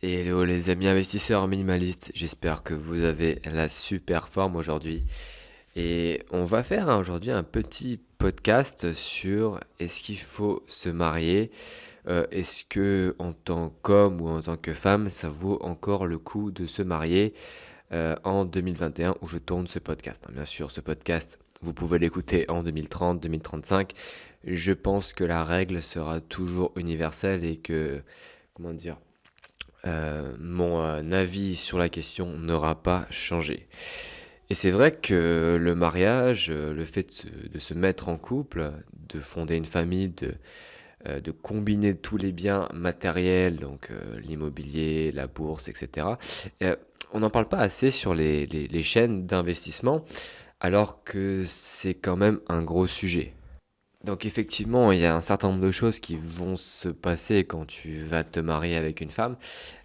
Hello les amis investisseurs minimalistes, j'espère que vous avez la super forme aujourd'hui. Et on va faire aujourd'hui un petit podcast sur est-ce qu'il faut se marier, est-ce que en tant qu'homme ou en tant que femme, ça vaut encore le coup de se marier en 2021 où je tourne ce podcast. Bien sûr, ce podcast, vous pouvez l'écouter en 2030, 2035. Je pense que la règle sera toujours universelle et que, comment dire, mon avis sur la question n'aura pas changé. Et c'est vrai que le mariage, le fait de se mettre en couple, de fonder une famille, de combiner tous les biens matériels, donc l'immobilier, la bourse, etc., euh, on n'en parle pas assez sur les chaînes d'investissement, alors que c'est quand même un gros sujet. Donc effectivement, il y a un certain nombre de choses qui vont se passer quand tu vas te marier avec une femme.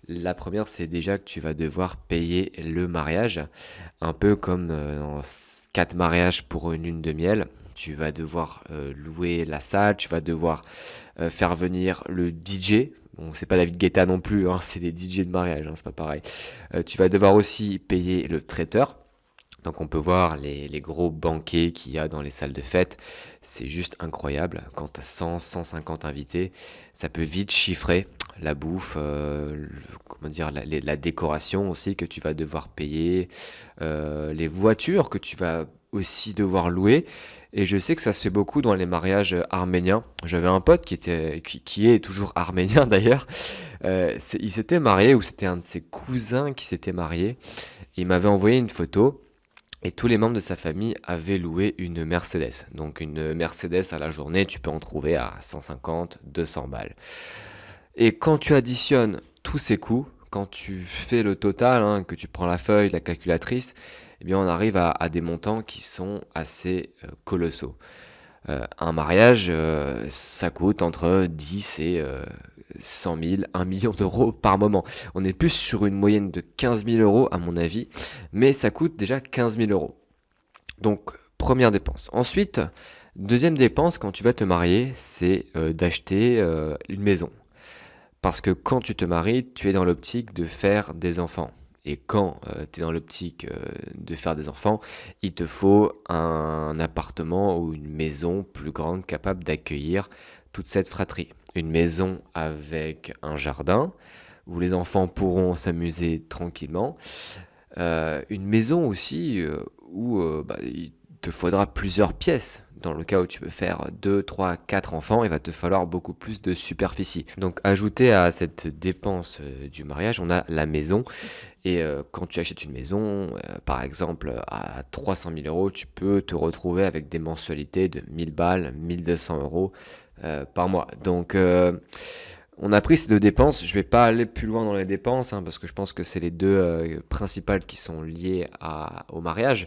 La première, c'est déjà que tu vas devoir payer le mariage, un peu comme dans 4 mariages pour une lune de miel. Tu vas devoir louer la salle, tu vas devoir faire venir le DJ. Bon, c'est pas David Guetta non plus, hein, c'est des DJ de mariage, hein, c'est pas pareil. Tu vas devoir aussi payer le traiteur. Donc on peut voir les gros banquets qu'il y a dans les salles de fête. C'est juste incroyable. Quand tu as 100, 150 invités, ça peut vite chiffrer la bouffe, comment dire, la décoration aussi que tu vas devoir payer, les voitures que tu vas aussi devoir louer. Et je sais que ça se fait beaucoup dans les mariages arméniens. J'avais un pote qui est toujours arménien d'ailleurs. Il s'était marié, ou c'était un de ses cousins qui s'était marié. Il m'avait envoyé une photo. Et tous les membres de sa famille avaient loué une Mercedes. Donc une Mercedes à la journée, tu peux en trouver à 150, 200 balles. Et quand tu additionnes tous ces coûts, quand tu fais le total, hein, que tu prends la feuille, la calculatrice, eh bien on arrive à des montants qui sont assez colossaux. Un mariage, ça coûte entre 10 et 100 000, 1 million d'euros par moment. On est plus sur une moyenne de 15 000 euros à mon avis, mais ça coûte déjà 15 000 euros. Donc, première dépense. Ensuite, deuxième dépense quand tu vas te marier, c'est d'acheter une maison. Parce que quand tu te maries, tu es dans l'optique de faire des enfants. Et quand tu es dans l'optique de faire des enfants, il te faut un appartement ou une maison plus grande capable d'accueillir toute cette fratrie. Une maison avec un jardin où les enfants pourront s'amuser tranquillement. Une maison aussi où il te faudra plusieurs pièces. Dans le cas où tu veux faire 2, 3, 4 enfants, il va te falloir beaucoup plus de superficie. Donc ajouté à cette dépense du mariage, on a la maison. Et quand tu achètes une maison, par exemple à 300 000 euros, tu peux te retrouver avec des mensualités de 1000 balles, 1200 euros par mois. Donc on a pris ces deux dépenses. Je ne vais pas aller plus loin dans les dépenses, hein, parce que je pense que c'est les deux principales qui sont liées au mariage.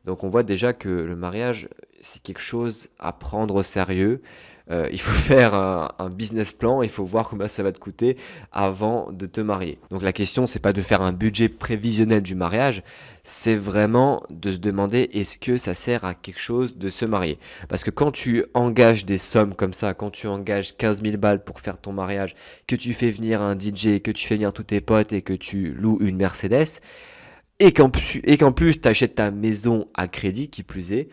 Donc on voit déjà que le mariage, c'est quelque chose à prendre au sérieux. Il faut faire un business plan, il faut voir combien ça va te coûter avant de te marier. Donc la question, c'est pas de faire un budget prévisionnel du mariage, c'est vraiment de se demander est-ce que ça sert à quelque chose de se marier. Parce que quand tu engages des sommes comme ça, quand tu engages 15 000 balles pour faire ton mariage, que tu fais venir un DJ, que tu fais venir tous tes potes et que tu loues une Mercedes, et qu'en plus tu achètes ta maison à crédit, qui plus est,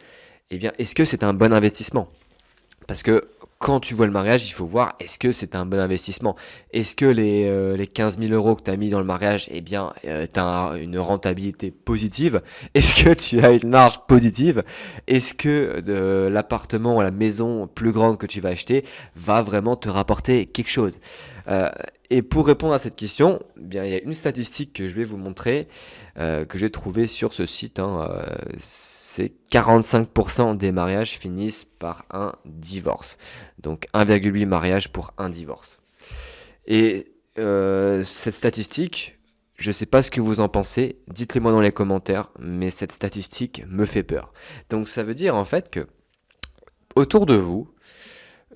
eh bien, est-ce que c'est un bon investissement? Parce que quand tu vois le mariage, il faut voir est-ce que c'est un bon investissement. Est-ce que les 15 000 euros que tu as mis dans le mariage, eh bien, tu as une rentabilité positive? Est-ce que tu as une marge positive? Est-ce que l'appartement ou la maison plus grande que tu vas acheter va vraiment te rapporter quelque chose? Euh, et pour répondre à cette question, eh bien, il y a une statistique que je vais vous montrer, que j'ai trouvée sur ce site, hein, c'est 45% des mariages finissent par un divorce. Donc 1,8 mariages pour un divorce. Et cette statistique, je ne sais pas ce que vous en pensez, dites-le moi dans les commentaires, mais cette statistique me fait peur. Donc ça veut dire en fait que autour de vous,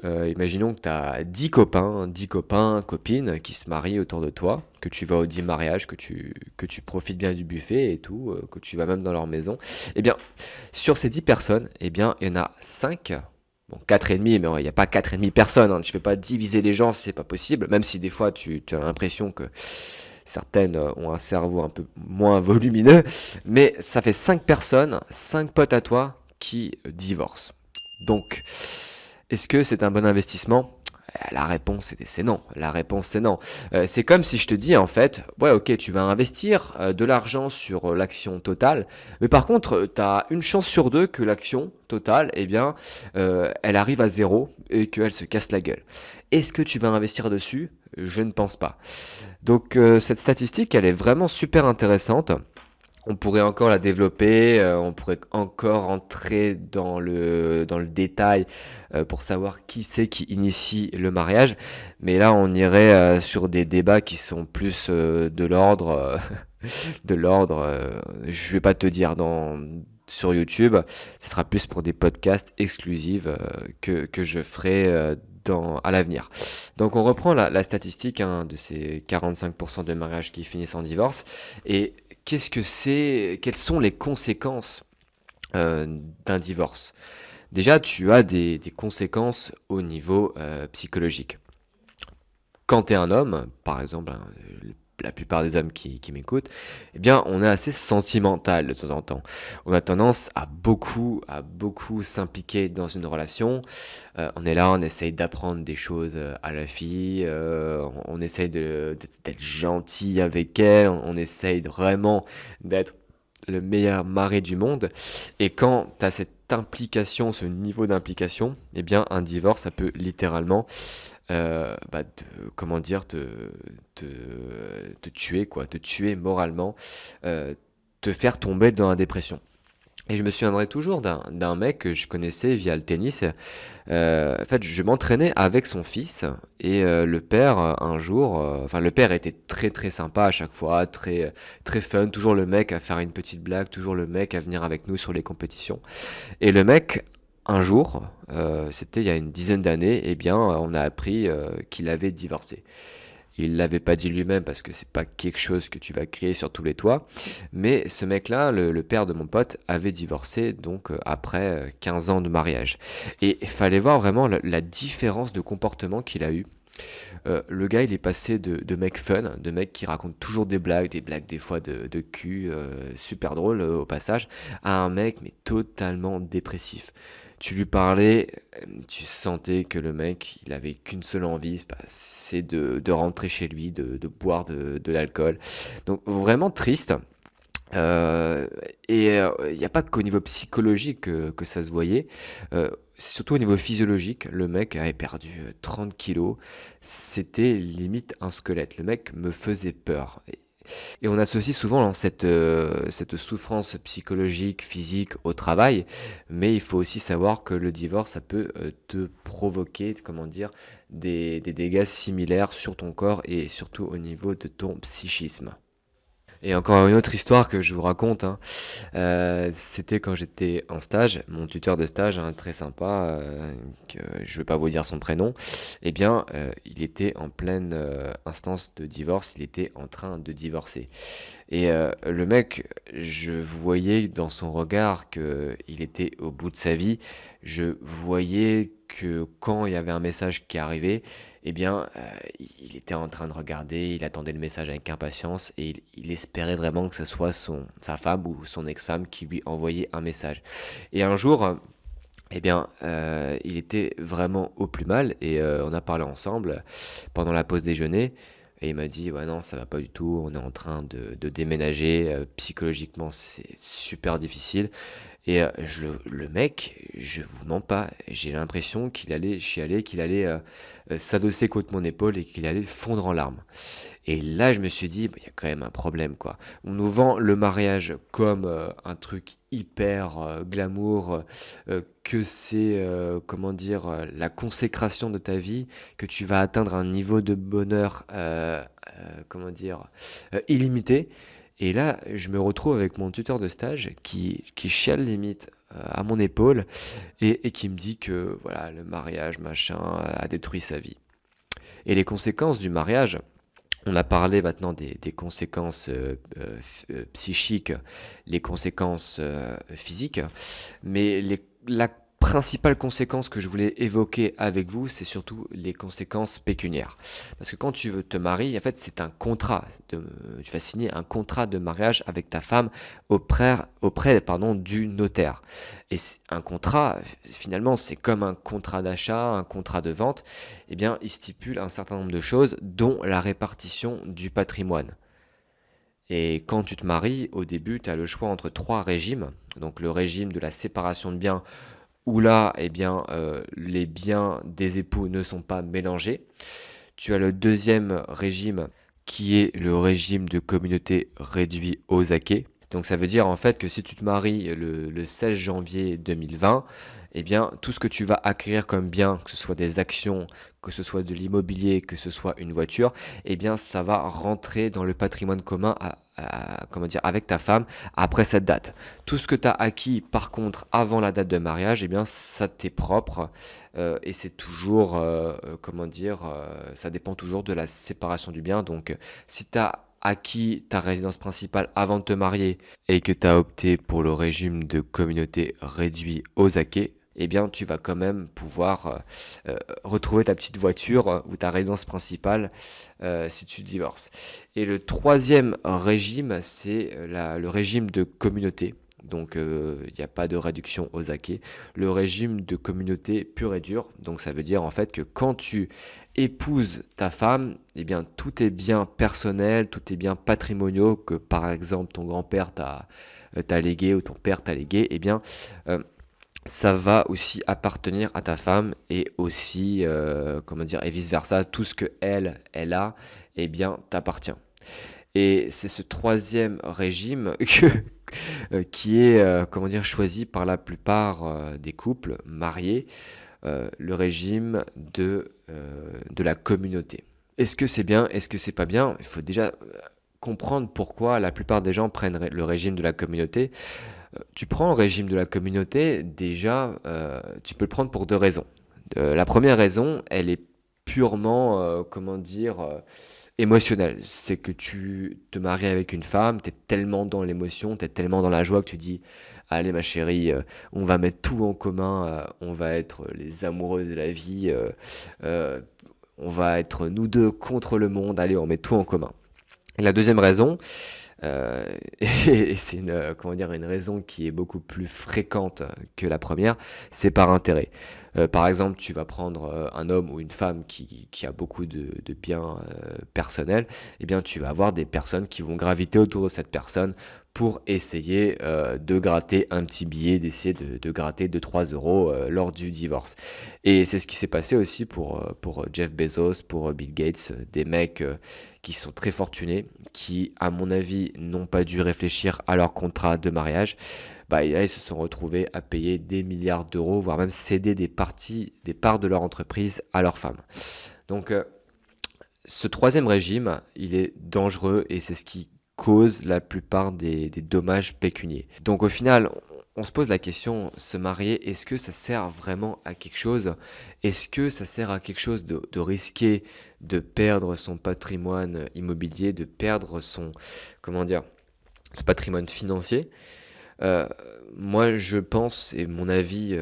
imaginons que tu as 10 copains, 10 copains, copines qui se marient autour de toi, que tu vas aux 10 mariages, que tu profites bien du buffet et tout, que tu vas même dans leur maison. Eh bien, sur ces 10 personnes, eh bien, il y en a 5 Bon, 4,5, mais il n'y a pas 4,5 personnes, hein. Tu peux pas diviser les gens, c'est pas possible. Même si des fois, tu as l'impression que certaines ont un cerveau un peu moins volumineux. Mais ça fait 5 personnes, 5 potes à toi qui divorcent. Donc, est-ce que c'est un bon investissement? La réponse c'est non. La réponse c'est non. C'est comme si je te dis en fait, ouais ok, tu vas investir de l'argent sur l'action Total, mais par contre, tu as une chance sur deux que l'action Total, eh bien, elle arrive à zéro et qu'elle se casse la gueule. Est-ce que tu vas investir dessus? Je ne pense pas. Donc cette statistique, elle est vraiment super intéressante. On pourrait encore la développer, on pourrait encore entrer dans le détail pour savoir qui c'est qui initie le mariage. Mais là, on irait sur des débats qui sont plus de l'ordre, de l'ordre. Je vais pas te dire sur YouTube. Ce sera plus pour des podcasts exclusifs que je ferai à l'avenir. Donc on reprend la statistique hein, de ces 45% de mariages qui finissent en divorce. Et qu'est-ce que c'est, quelles sont les conséquences d'un divorce? Déjà, tu as des conséquences au niveau psychologique. Quand tu es un homme, par exemple, hein, la plupart des hommes qui m'écoutent, eh bien, on est assez sentimental de temps en temps. On a tendance à beaucoup s'impliquer dans une relation. On est là, on essaye d'apprendre des choses à la fille, on essaye d'être gentil avec elle, on essaye vraiment d'être le meilleur mari du monde. Et quand tu as cette implication, ce niveau d'implication, eh bien, un divorce, ça peut littéralement comment dire, te, te tuer, quoi, te tuer moralement, euh, te faire tomber dans la dépression. Et je me souviendrai toujours d'un mec que je connaissais via le tennis. En fait, je m'entraînais avec son fils et le père, un jour, enfin le père était très très sympa à chaque fois, très très fun, toujours le mec à faire une petite blague, toujours le mec à venir avec nous sur les compétitions. Et le mec, un jour, c'était il y a une dizaine d'années, eh bien, on a appris qu'il avait divorcé. Il l'avait pas dit lui-même parce que c'est pas quelque chose que tu vas crier sur tous les toits. Mais ce mec-là, le père de mon pote, avait divorcé donc après 15 ans de mariage. Et il fallait voir vraiment la différence de comportement qu'il a eu. Le gars, il est passé de mec fun, de mec qui raconte toujours des blagues des fois de cul, super drôle au passage, à un mec mais totalement dépressif. Tu lui parlais, tu sentais que le mec, il avait qu'une seule envie, c'est de rentrer chez lui, de boire de l'alcool. Donc vraiment triste. Euh, et il n'y a pas qu'au niveau psychologique que ça se voyait, surtout au niveau physiologique, le mec avait perdu 30 kilos, c'était limite un squelette, le mec me faisait peur. Et on associe souvent hein, cette souffrance psychologique, physique au travail, mais il faut aussi savoir que le divorce, ça peut te provoquer, comment dire, des dégâts similaires sur ton corps et surtout au niveau de ton psychisme. Et encore une autre histoire que je vous raconte, hein. C'était quand j'étais en stage, mon tuteur de stage, hein, très sympa, que je ne vais pas vous dire son prénom, eh bien, il était en pleine instance de divorce, il était en train de divorcer. Et le mec, je voyais dans son regard qu'il était au bout de sa vie. Je voyais que quand il y avait un message qui arrivait, eh bien, il était en train de regarder, il attendait le message avec impatience et il espérait vraiment que ce soit sa femme ou son ex-femme qui lui envoyait un message. Et un jour, eh bien, il était vraiment au plus mal et on a parlé ensemble pendant la pause déjeuner. Et il m'a dit, ouais, non, ça va pas du tout, on est en train de déménager, psychologiquement c'est super difficile. Et le mec, je vous mens pas, j'ai l'impression qu'il allait chialer, qu'il allait s'adosser contre mon épaule et qu'il allait fondre en larmes. Et là, je me suis dit, bah, il y a quand même un problème, quoi. On nous vend le mariage comme un truc hyper glamour, que c'est, comment dire, la consécration de ta vie, que tu vas atteindre un niveau de bonheur, comment dire, illimité. Et là, je me retrouve avec mon tuteur de stage qui chiale limite à mon épaule et qui me dit que voilà, le mariage, machin, a détruit sa vie. Et les conséquences du mariage, on a parlé maintenant des conséquences psychiques, les conséquences physiques, mais la principales conséquences que je voulais évoquer avec vous, c'est surtout les conséquences pécuniaires. Parce que quand tu veux te marier, en fait, c'est un contrat. Tu vas signer un contrat de mariage avec ta femme auprès du notaire. Et un contrat, finalement, c'est comme un contrat d'achat, un contrat de vente. Eh bien, il stipule un certain nombre de choses, dont la répartition du patrimoine. Et quand tu te maries, au début, tu as le choix entre trois régimes. Donc le régime de la séparation de biens, où là, eh bien, les biens des époux ne sont pas mélangés. Tu as le deuxième régime qui est le régime de communauté réduit aux acquis. Donc ça veut dire en fait que si tu te maries le 16 janvier 2020, eh bien tout ce que tu vas acquérir comme bien, que ce soit des actions, que ce soit de l'immobilier, que ce soit une voiture, eh bien ça va rentrer dans le patrimoine commun comment dire, avec ta femme après cette date. Tout ce que tu as acquis par contre avant la date de mariage, eh bien ça t'est propre et c'est toujours, comment dire, ça dépend toujours de la séparation du bien. Donc si tu as acquis ta résidence principale avant de te marier et que tu as opté pour le régime de communauté réduit aux acquis, eh bien tu vas quand même pouvoir retrouver ta petite voiture ou ta résidence principale si tu divorces. Et le troisième régime, c'est le régime de communauté. Donc il n'y a pas de réduction aux acquis. Le régime de communauté pur et dur. Donc ça veut dire en fait que quand tu épouses ta femme, eh bien tous tes biens personnels, tous tes biens patrimoniaux que par exemple ton grand-père t'a légué ou ton père t'a légué, eh bien ça va aussi appartenir à ta femme et aussi, comment dire, et vice-versa, tout ce que elle a, eh bien, t'appartient. Et c'est ce troisième régime qui est, comment dire, choisi par la plupart des couples mariés, le régime de la communauté. Est-ce que c'est bien? Est-ce que c'est pas bien? Il faut déjà comprendre pourquoi la plupart des gens prennent le régime de la communauté. Tu prends le régime de la communauté, déjà, tu peux le prendre pour deux raisons. La première raison, elle est purement, comment dire, émotionnelle. C'est que tu te maries avec une femme, tu es tellement dans l'émotion, tu es tellement dans la joie que tu dis, allez ma chérie, on va mettre tout en commun, on va être les amoureux de la vie, euh, on va être nous deux contre le monde, allez, on met tout en commun. Et la deuxième raison, et c'est une, comment dire, une raison qui est beaucoup plus fréquente que la première, c'est par intérêt. Par exemple, tu vas prendre un homme ou une femme qui a beaucoup de biens personnels, eh bien tu vas avoir des personnes qui vont graviter autour de cette personne pour essayer de gratter un petit billet, d'essayer de gratter 2-3 euros lors du divorce. Et c'est ce qui s'est passé aussi pour Jeff Bezos, pour Bill Gates, des mecs qui sont très fortunés, qui, à mon avis, n'ont pas dû réfléchir à leur contrat de mariage. Bah, et là, ils se sont retrouvés à payer des milliards d'euros, voire même céder des parts de leur entreprise à leurs femmes. Donc, ce troisième régime, il est dangereux et c'est ce qui cause la plupart des dommages pécuniaires. Donc, au final, on se pose la question, se marier, est-ce que ça sert vraiment à quelque chose? Est-ce que ça sert à quelque chose de risquer de perdre son patrimoine immobilier, de perdre comment dire, son patrimoine financier? Euh, Moi, je pense, et mon avis,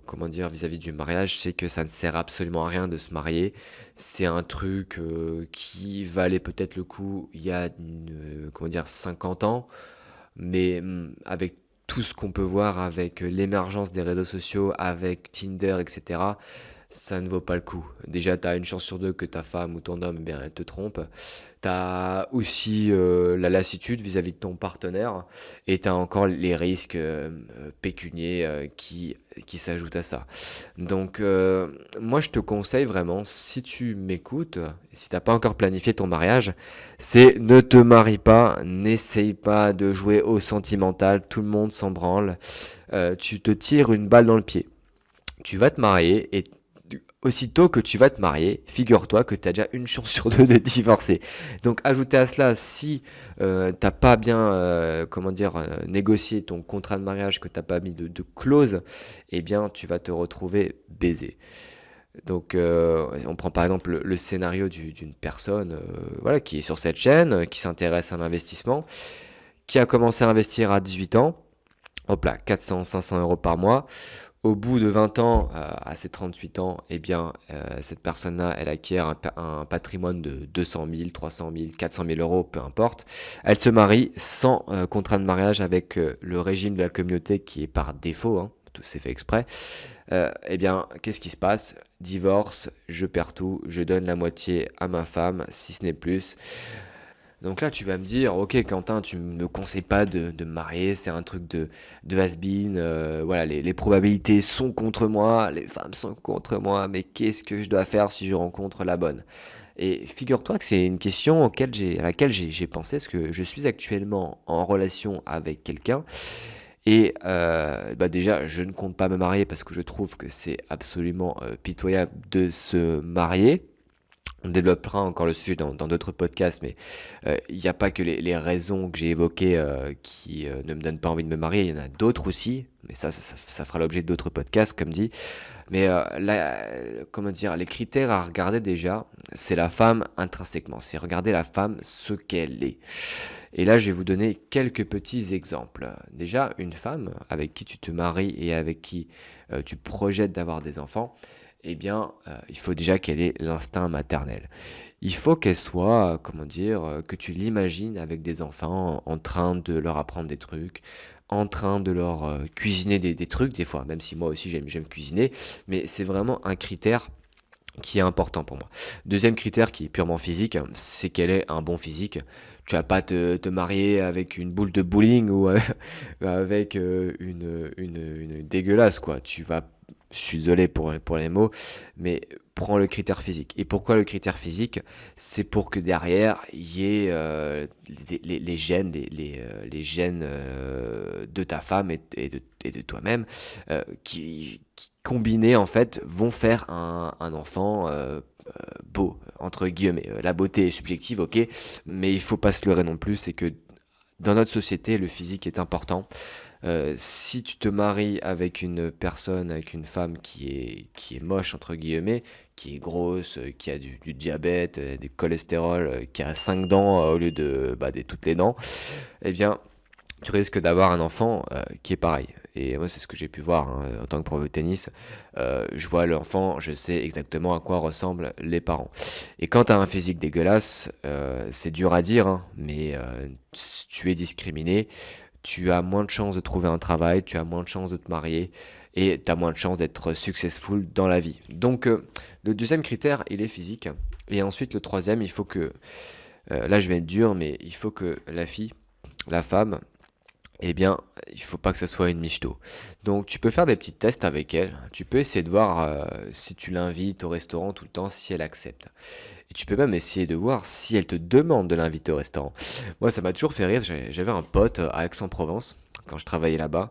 comment dire, vis-à-vis du mariage, c'est que ça ne sert absolument à rien de se marier. C'est un truc qui valait peut-être le coup il y a, comment dire, 50 ans, mais avec tout ce qu'on peut voir, avec l'émergence des réseaux sociaux, avec Tinder, etc., ça ne vaut pas le coup. Déjà, tu as une chance sur deux que ta femme ou ton homme, eh bien, elle te trompe. Tu as aussi la lassitude vis-à-vis de ton partenaire et tu as encore les risques pécuniaires qui s'ajoutent à ça. Donc, moi, je te conseille vraiment, si tu m'écoutes, si t'as pas encore planifié ton mariage, c'est ne te marie pas, n'essaye pas de jouer au sentimental, tout le monde s'en branle. Tu te tires une balle dans le pied. Tu vas te marier et aussitôt que tu vas te marier, figure-toi que tu as déjà une chance sur deux de divorcer. Donc ajouter à cela, si t'as pas bien comment dire, négocié ton contrat de mariage, que t'as pas mis de clause, eh bien tu vas te retrouver baisé. Donc on prend par exemple le scénario d'une personne voilà, qui est sur cette chaîne, qui s'intéresse à l'investissement, qui a commencé à investir à 18 ans, hop là, 400-500 euros par mois. au bout de 20 ans, à ses 38 ans, eh bien, cette personne-là, elle acquiert un patrimoine de 200 000, 300 000, 400 000 euros, peu importe. Elle se marie sans contrat de mariage avec le régime de la communauté qui est par défaut, hein, tout c'est fait exprès. Eh bien, qu'est-ce qui se passe? Divorce, je perds tout, je donne la moitié à ma femme, si ce n'est plus. Donc là, tu vas me dire, ok Quentin, tu me conseilles pas de me marier, c'est un truc de has-been, voilà, les probabilités sont contre moi, les femmes sont contre moi, mais qu'est-ce que je dois faire si je rencontre la bonne? Et figure-toi que c'est une question à laquelle j'ai pensé, parce que je suis actuellement en relation avec quelqu'un, et bah déjà, je ne compte pas me marier parce que je trouve que c'est absolument pitoyable de se marier. On développera encore le sujet dans d'autres podcasts, mais il n'y a pas que les raisons que j'ai évoquées qui ne me donnent pas envie de me marier, il y en a d'autres aussi, mais ça fera l'objet d'autres podcasts, comme dit. Mais là, comment dire, les critères à regarder déjà, c'est la femme intrinsèquement, c'est regarder la femme ce qu'elle est. Et là, je vais vous donner quelques petits exemples. Déjà, une femme avec qui tu te maries et avec qui tu projettes d'avoir des enfants, eh bien, il faut déjà qu'elle ait l'instinct maternel. Il faut qu'elle soit, comment dire, que tu l'imagines avec des enfants en train de leur apprendre des trucs, en train de leur cuisiner des trucs des fois, même si moi aussi j'aime cuisiner, mais c'est vraiment un critère qui est important pour moi. Deuxième critère qui est purement physique, c'est qu'elle ait un bon physique. Tu vas pas te marier avec une boule de bowling ou avec une dégueulasse, quoi. Je suis désolé pour les mots, mais prends le critère physique. Et pourquoi le critère physique? C'est pour que derrière, il y ait les gènes, les gènes de ta femme et de toi-même qui, combinés, en fait, vont faire un enfant beau, entre guillemets. La beauté est subjective, ok, mais il faut pas se leurrer non plus, c'est que dans notre société, le physique est important. Si tu te maries avec une personne, avec une femme qui est moche, entre guillemets, qui est grosse, qui a du diabète, du cholestérol, qui a 5 dents au lieu de toutes les dents, eh bien, tu risques d'avoir un enfant qui est pareil. Et moi, c'est ce que j'ai pu voir hein, en tant que prof de tennis. Je vois l'enfant, je sais exactement à quoi ressemblent les parents. Et quand tu as un physique dégueulasse, c'est dur à dire, hein, mais tu es discriminé, tu as moins de chances de trouver un travail, tu as moins de chances de te marier et tu as moins de chances d'être successful dans la vie. Donc, le deuxième critère, il est physique. Et ensuite, le troisième, il faut que, là je vais être dur, mais il faut que la fille, la femme, eh bien, il faut pas que ça soit une michto. Donc, tu peux faire des petits tests avec elle. Tu peux essayer de voir si tu l'invites au restaurant tout le temps, si elle accepte. Et tu peux même essayer de voir si elle te demande de l'inviter au restaurant. Moi, ça m'a toujours fait rire. J'avais un pote à Aix-en-Provence, quand je travaillais là-bas.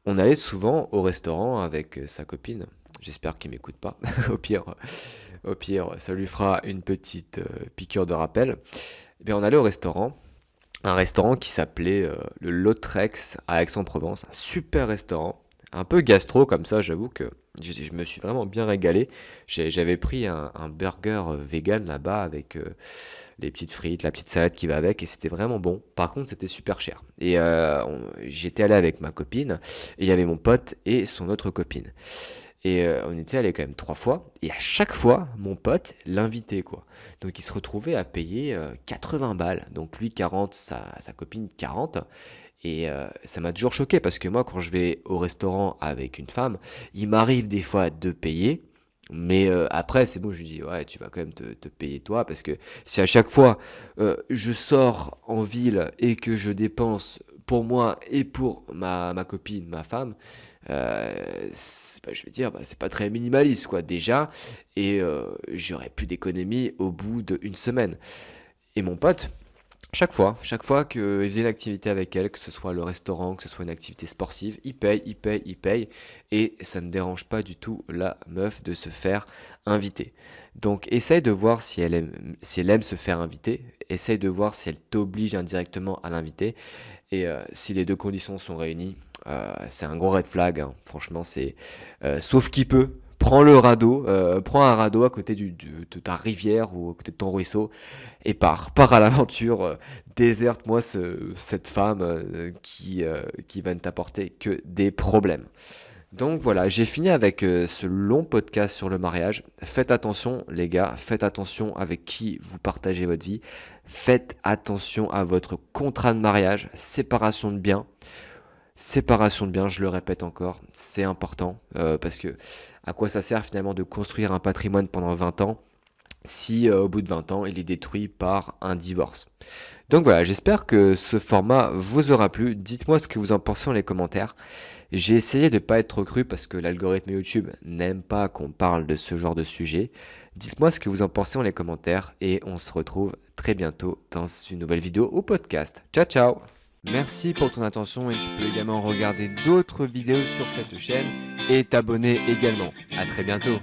On allait souvent au restaurant avec sa copine. J'espère qu'il m'écoute pas. Au pire, ça lui fera une petite piqûre de rappel. Eh bien, on allait au restaurant. Un restaurant qui s'appelait le Lautrex à Aix-en-Provence. Un super restaurant. Un peu gastro comme ça, j'avoue que je me suis vraiment bien régalé. J'avais pris un burger vegan là-bas avec les petites frites, la petite salade qui va avec et c'était vraiment bon. Par contre, c'était super cher. Et j'étais allé avec ma copine et il y avait mon pote et son autre copine. Et on était allé quand même 3 fois, et à chaque fois, mon pote l'invitait, quoi. Donc il se retrouvait à payer 80 balles. Donc lui 40, sa copine 40. Et ça m'a toujours choqué, parce que moi, quand je vais au restaurant avec une femme, il m'arrive des fois de payer. Mais après, c'est bon, je lui dis, ouais, tu vas quand même te payer toi, parce que si à chaque fois je sors en ville et que je dépense pour moi et pour ma copine, ma femme, je vais dire, bah, c'est pas très minimaliste, quoi, déjà, et j'aurai plus d'économie au bout d'une semaine. Et mon pote, chaque fois qu'il faisait une activité avec elle, que ce soit le restaurant, que ce soit une activité sportive, il paye, et ça ne dérange pas du tout la meuf de se faire inviter. Donc essaye de voir si elle aime se faire inviter, essaye de voir si elle t'oblige indirectement à l'inviter, et si les deux conditions sont réunies, c'est un gros red flag, hein. Franchement, c'est sauf qui peut. Prends un radeau à côté de ta rivière ou à côté de ton ruisseau et pars à l'aventure. Déserte-moi cette femme qui va ne t'apporter que des problèmes. Donc voilà, j'ai fini avec ce long podcast sur le mariage. Faites attention les gars, faites attention avec qui vous partagez votre vie. Faites attention à votre contrat de mariage, séparation de biens. Séparation de biens, je le répète encore, c'est important parce que à quoi ça sert finalement de construire un patrimoine pendant 20 ans si au bout de 20 ans il est détruit par un divorce. Donc voilà, j'espère que ce format vous aura plu. Dites-moi ce que vous en pensez dans les commentaires. J'ai essayé de ne pas être trop cru parce que l'algorithme YouTube n'aime pas qu'on parle de ce genre de sujet. Dites-moi ce que vous en pensez dans les commentaires et on se retrouve très bientôt dans une nouvelle vidéo ou podcast. Ciao ciao! Merci pour ton attention et tu peux également regarder d'autres vidéos sur cette chaîne et t'abonner également. À très bientôt!